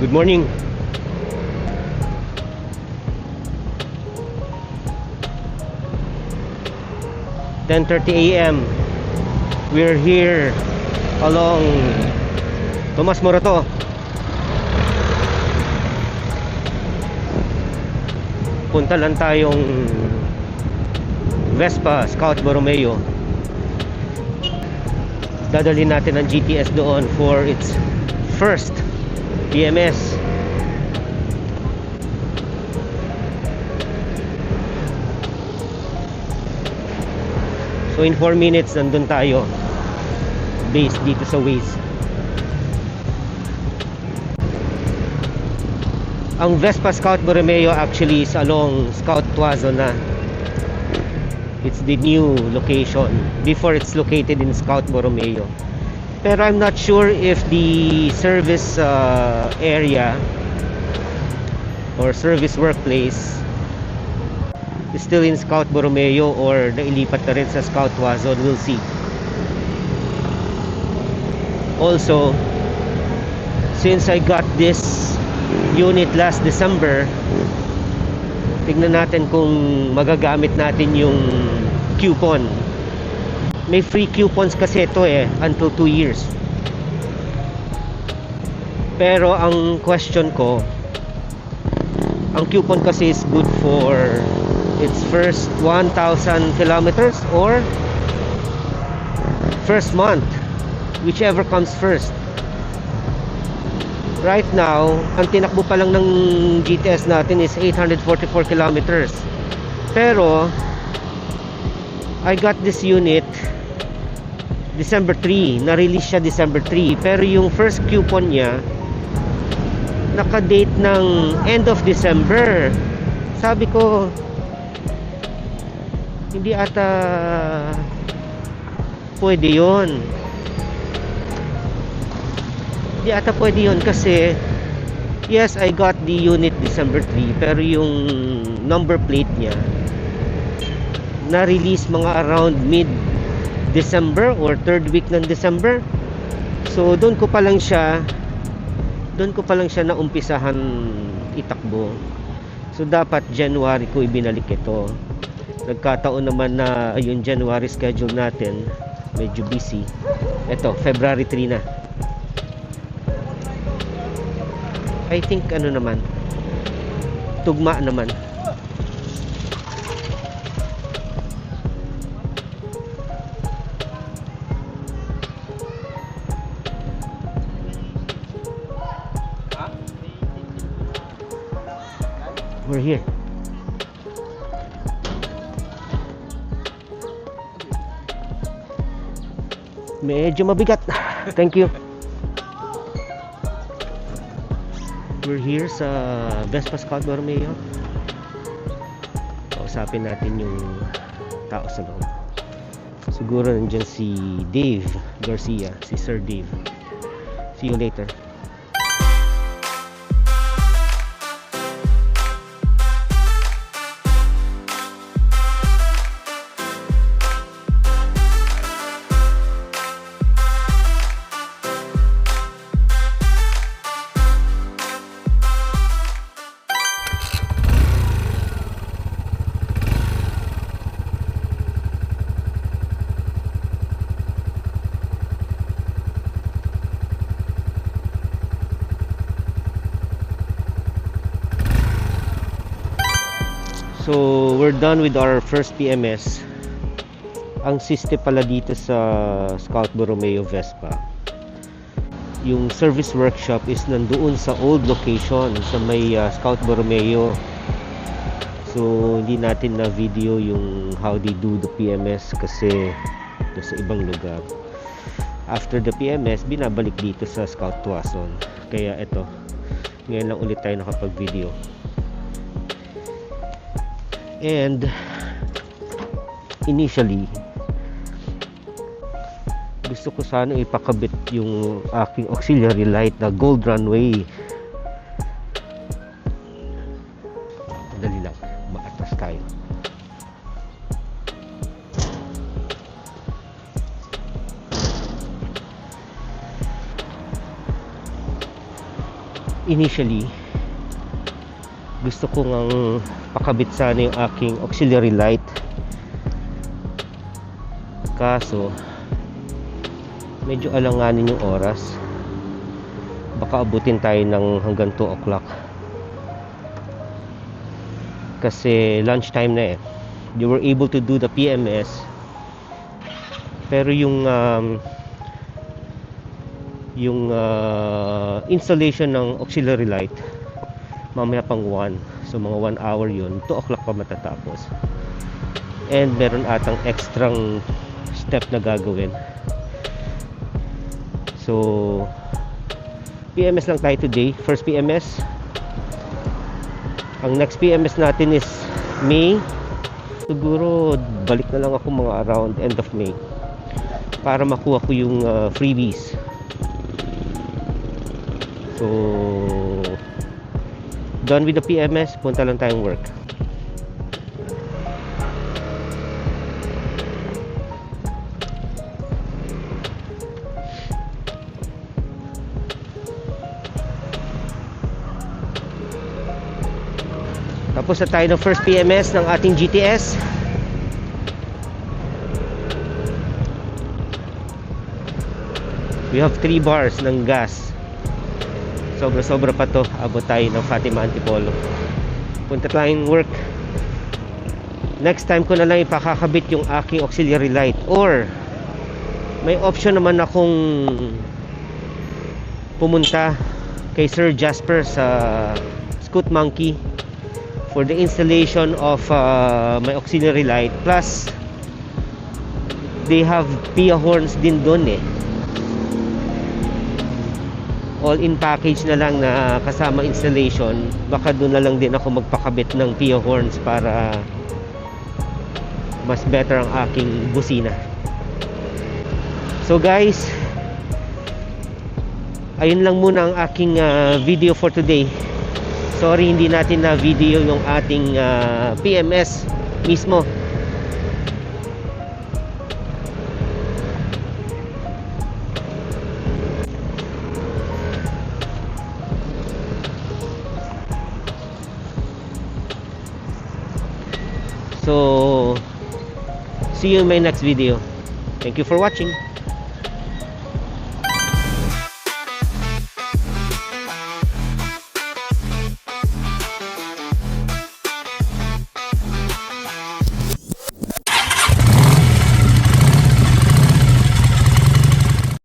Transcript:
Good morning. (10:30 a.m.) We're here along Tomas Morato. Punta lang tayong Vespa Scout Borromeo. Dadalhin natin ang GTS doon for its first PMS. So in 4 minutes nandun tayo, based dito sa Waze. Ang Vespa Scout Borromeo actually is along Scout Tuazon na. It's the new location. Before it's located in Scout Borromeo. Pero I'm not sure if the service area or service workplace is still in Scout Borromeo or nailipat na rin sa Scout Tuazon. We'll see. Also, since I got this unit last December, tignan natin kung magagamit natin yung coupon. May free coupons kasi ito until 2 years. Pero ang question ko, ang coupon kasi is good for its first 1,000 kilometers or first month, whichever comes first. Right now, ang tinakbo pa lang ng GTS natin is 844 kilometers. Pero I got this unit December 3. Na-release siya December 3. Pero yung first coupon niya naka-date ng end of December. Sabi ko, hindi ata pwede yun. Hindi ata pwede yun kasi yes, I got the unit December 3, pero yung number plate niya na-release mga around mid-December or third week ng December. So doon ko pa lang siya naumpisahan itakbo. So dapat January ko ibinalik ito. Nagkataon naman na yung January schedule natin medyo busy. Ito, February 3 na. I think ano naman, tugma naman. We're here. Medyo mabigat. Thank you. We're here sa Vespa Scout Borromeo. Kausapin natin yung tao sa loob. Siguro nandiyan si Dave Garcia, si Sir Dave. See you later. So, we're done with our first PMS. Ang siste pala dito sa Scout Borromeo Vespa, yung service workshop is nandoon sa old location sa may Scout Borromeo. So, hindi natin na video yung how they do the PMS kasi ito sa ibang lugar. After the PMS, binabalik dito sa Scout Tuazon. Kaya ito, ngayon lang ulit tayo nakapag-video. And initially, gusto ko sana ipakabit yung aking auxiliary light na gold runway. Dali lang, maatas tayo. initially gusto ko ngang pakabit sana yung aking auxiliary light, kaso medyo alanganin yung oras, baka abutin tayo ng hanggang 2 o'clock kasi lunch time na eh. You were able to do the PMS, pero yung installation ng auxiliary light mamaya pang 1, so mga 1 hour yun, 2 o'clock pa matatapos, and meron atang extrang step na gagawin. So PMS lang tayo today, first PMS. Ang next PMS natin is May. Siguro balik na lang ako mga around end of May para makuha ko yung freebies. So done with the PMS, punta lang tayong work. Tapos na tayo ng first PMS ng ating GTS. We have 3 bars ng gas. Sobra-sobra pa to. Abot tayo ng Fatima Antipolo. Punta tayong work. Next time ko na lang ipakakabit yung aking auxiliary light, or may option naman akong pumunta kay Sir Jasper sa Scoot Monkey for the installation of my auxiliary light, plus they have PIA horns din doon eh. All in package na lang na kasama installation. Baka doon na lang din ako magpakabit ng PIA horns para mas better ang aking busina. So guys, ayun lang muna ang aking video for today. Sorry hindi natin na video yung ating PMS mismo. So see you in my next video. Thank you for watching.